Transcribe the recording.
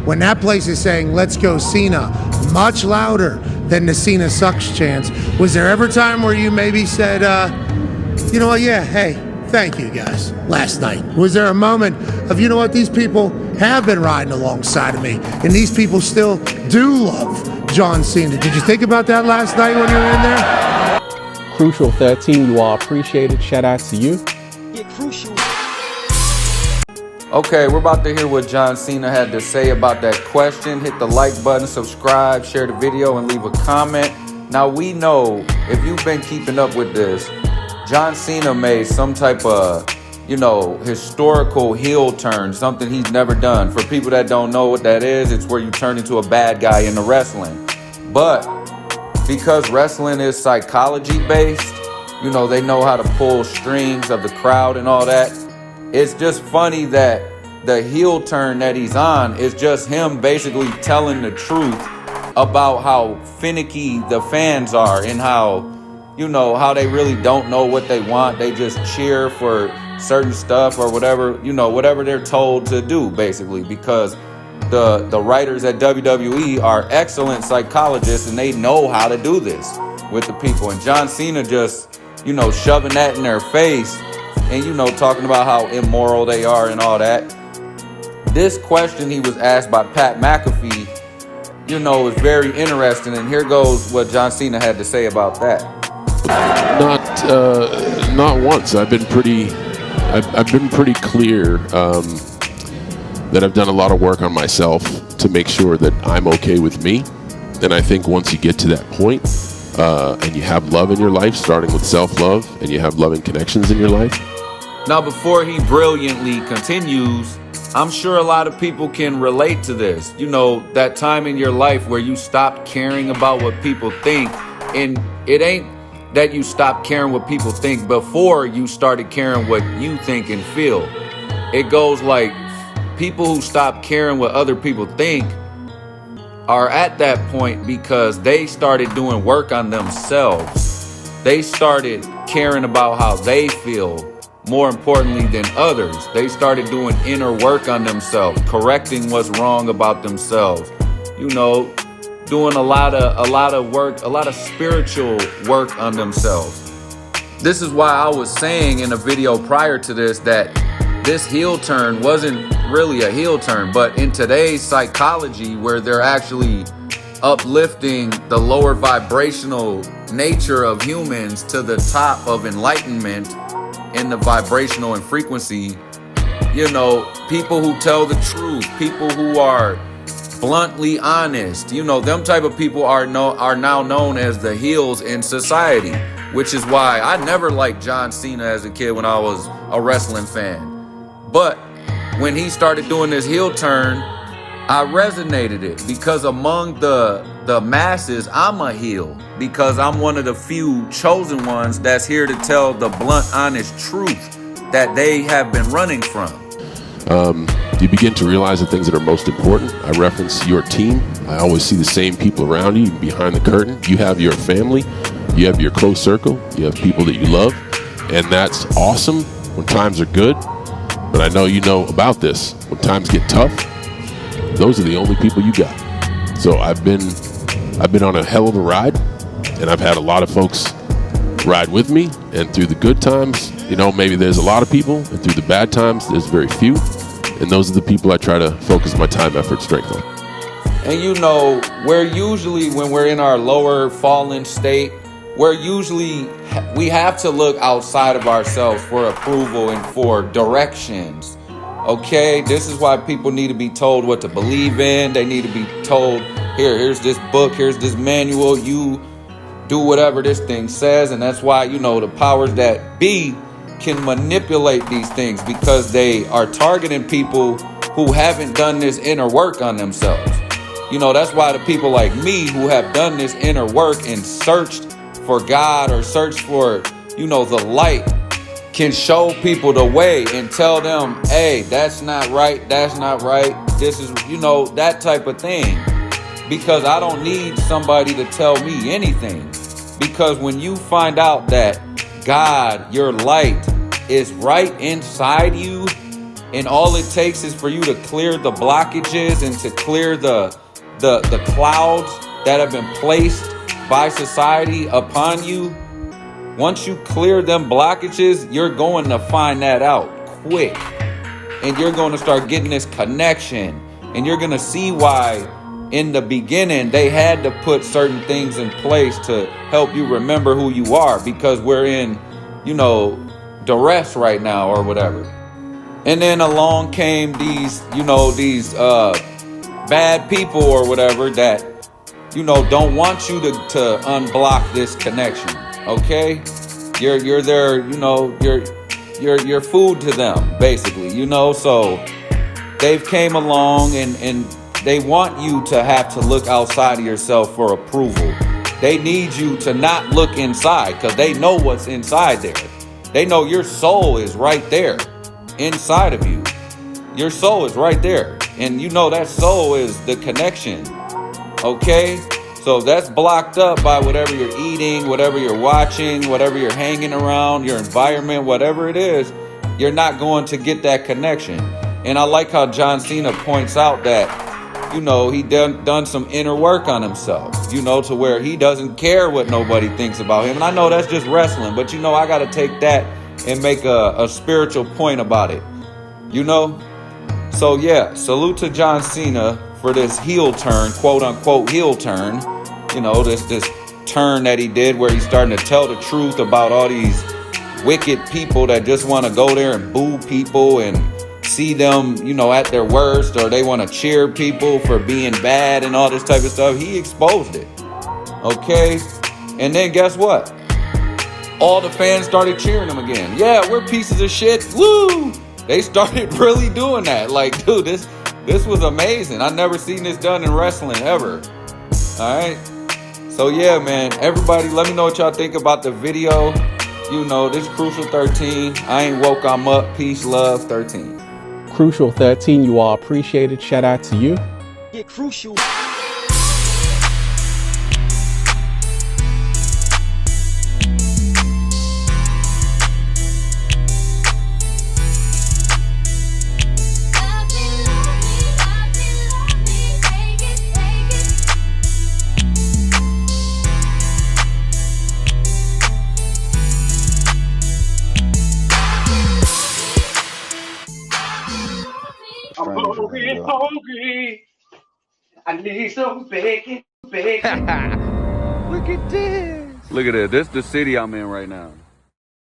when that place is saying, let's go Cena, much louder than the Cena sucks chants, was there ever a time where you maybe said, you know what, yeah, hey, thank you guys, last night? Was there a moment of, you know what, these people have been riding alongside of me, and these people still do love John Cena? Did you think about that last night when you were in there? Crucial 13, you all appreciate it. Shout out to you. Okay, we're about to hear what John Cena had to say about that question. Hit the like button, subscribe, share the video, and leave a comment. Now, we know, if you've been keeping up with this, John Cena made some type of, historical heel turn, something he's never done. For people that don't know what that is, it's where you turn into a bad guy in the wrestling. But because wrestling is psychology based, they know how to pull strings of the crowd and all that. It's just funny that the heel turn that he's on is just him basically telling the truth about how finicky the fans are and how they really don't know what they want. They just cheer for certain stuff or whatever, whatever they're told to do, basically, because the writers at WWE are excellent psychologists and they know how to do this with the people. And John Cena just, shoving that in their face and, talking about how immoral they are and all that. This question he was asked by Pat McAfee, is very interesting. And here goes what John Cena had to say about that. Not once. I've been pretty clear that I've done a lot of work on myself to make sure that I'm okay with me. And I think once you get to that point, and you have love in your life, starting with self-love, and you have loving connections in your life. Now, before he brilliantly continues, I'm sure a lot of people can relate to this. That time in your life where you stopped caring about what people think. And it ain't that you stopped caring what people think before you started caring what you think and feel. It goes like people who stop caring what other people think are at that point because they started doing work on themselves. They started caring about how they feel more importantly than others. They started doing inner work on themselves, correcting what's wrong about themselves, doing a lot of work, a lot of spiritual work on themselves. This is why I was saying in a video prior to this that this heel turn wasn't really a heel turn, but in today's psychology where they're actually uplifting the lower vibrational nature of humans to the top of enlightenment in the vibrational and frequency, people who tell the truth, people who are bluntly honest, them type of people are now known as the heels in society, which is why I never liked John Cena as a kid when I was a wrestling fan. But when he started doing this heel turn, I resonated it because among the masses, I'm a heel because I'm one of the few chosen ones that's here to tell the blunt, honest truth that they have been running from. You begin to realize the things that are most important. I reference your team. I always see the same people around you behind the curtain. You have your family, you have your close circle, you have people that you love, and that's awesome when times are good. But I know you know about this. When times get tough, those are the only people you got. So I've been on a hell of a ride, and I've had a lot of folks ride with me. And through the good times, maybe there's a lot of people, and through the bad times, there's very few. And those are the people I try to focus my time, effort, strength on. And we're usually, when we're in our lower fallen state, we have to look outside of ourselves for approval and for directions. Okay, this is why people need to be told what to believe in. They need to be told, here's this book, here's this manual, you do whatever this thing says. And that's why, the powers that be can manipulate these things because they are targeting people who haven't done this inner work on themselves. That's why the people like me who have done this inner work and searched for God or searched for, the light can show people the way and tell them, hey, that's not right. That's not right. This is, that type of thing. Because I don't need somebody to tell me anything. Because when you find out that God, your light, is right inside you And all it takes is for you to clear the blockages and to clear the clouds that have been placed by society upon you. Once you clear them blockages, you're going to find that out quick. And you're going to start getting this connection. And you're going to see why in the beginning they had to put certain things in place to help you remember who you are, because we're in, duress right now or whatever. And then along came these bad people or whatever that, don't want you to unblock this connection. Okay? You're their, you're food to them, basically, so they've came along and they want you to have to look outside of yourself for approval. They need you to not look inside because they know what's inside there. They know your soul is right there inside of you. Your soul is right there. And that soul is the connection. Okay? So that's blocked up by whatever you're eating, whatever you're watching, whatever you're hanging around, your environment, whatever it is, you're not going to get that connection. And I like how John Cena points out that, he done some inner work on himself, to where he doesn't care what nobody thinks about him. And I know that's just wrestling, but I got to take that and make a spiritual point about it, So yeah, salute to John Cena for this heel turn, quote unquote heel turn, this turn that he did where he's starting to tell the truth about all these wicked people that just want to go there and boo people and see them, at their worst, or they want to cheer people for being bad and all this type of stuff. He exposed it. Okay? And then guess what? All the fans started cheering him again. Yeah, we're pieces of shit. Woo! They started really doing that. Like, dude, this was amazing. I never seen this done in wrestling ever. All right? So yeah, man, everybody let me know what y'all think about the video. This Crucial 13. I ain't woke, I'm up. Peace, love, 13. Crucial 13, you all appreciate it. Shout out to you. Get crucial. I'm hungry. I need some bacon. Look at this. Look at it. This is the city I'm in right now.